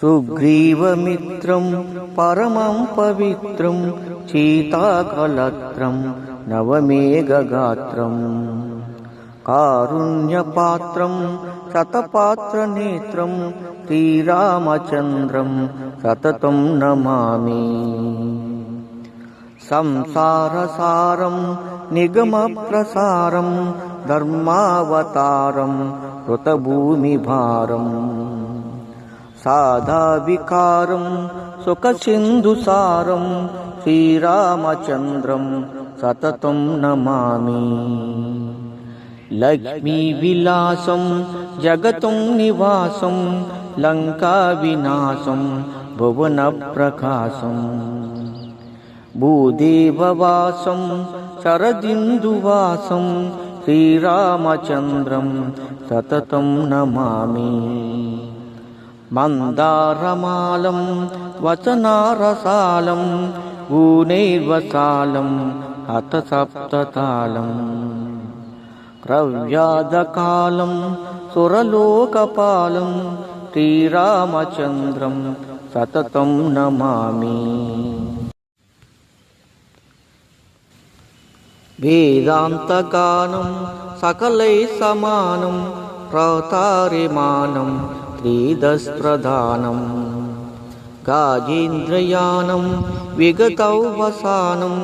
సుగ్రీవమిత్రం పరమం పవిత్రం సీతాకళత్రం నవమేఘగాత్రం కారుణ్యపాత్రం శతపాత్రనేత్రం శ్రీరామచంద్రం సతతం నమామి. సంసారసారం నిగమప్రసారం ధర్మావతారం కృతభూమిభారం సాధావికారం సుఖసింధుసారం శ్రీరామచంద్రం సతతం నమామి. లక్ష్మీవిలాసం జగతం నివాసం లంకా వినాశం భువన ప్రకాశం భూదేవవాసం శరదిందువాసం శ్రీరామచంద్రం సతతం నమామి. మందారమాలం వచనారసాలం ఊనైర్వసాలం హతసప్తతాళం క్రవ్యాధకాలం సురలోకపాలం శ్రీరామచంద్రం సతతం నమామి. వేదాంతగానం సకలై సమానం ప్రతారిమానం శ్రీదస్ప్రధానం గాజేంద్రయానం విగతౌవసానం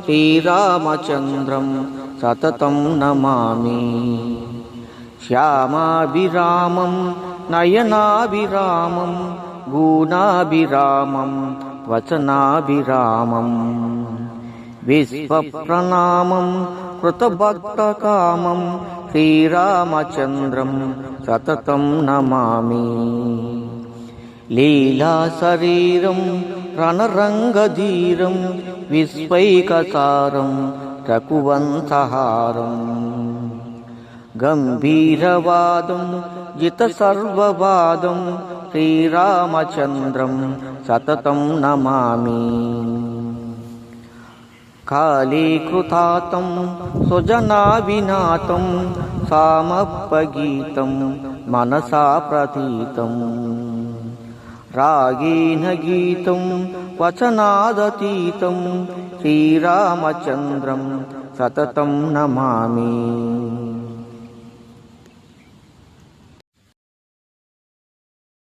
శ్రీరామచంద్రం సతతం నమామి. శ్యామాభిరామం నయనాభిరామం గుణాభిరామం వచనాభిరామం విశ్వప్రణామం కృతభక్తకామం శ్రీరామచంద్రం సతతం నమామి. లీలాశరీరం రణరంగధీరం విశ్వైకసారం రఘువంశహారం గంభీరవాదం జితసర్వవాదం శ్రీరామచంద్రం సతతం నమామి. కాళీకృతాతం సుజనావినాతం సామప్పగీతం మనసా ప్రతీతం రాగేణ గీతం వచనాదతీతం శ్రీరామచంద్రం సతతం నమామి.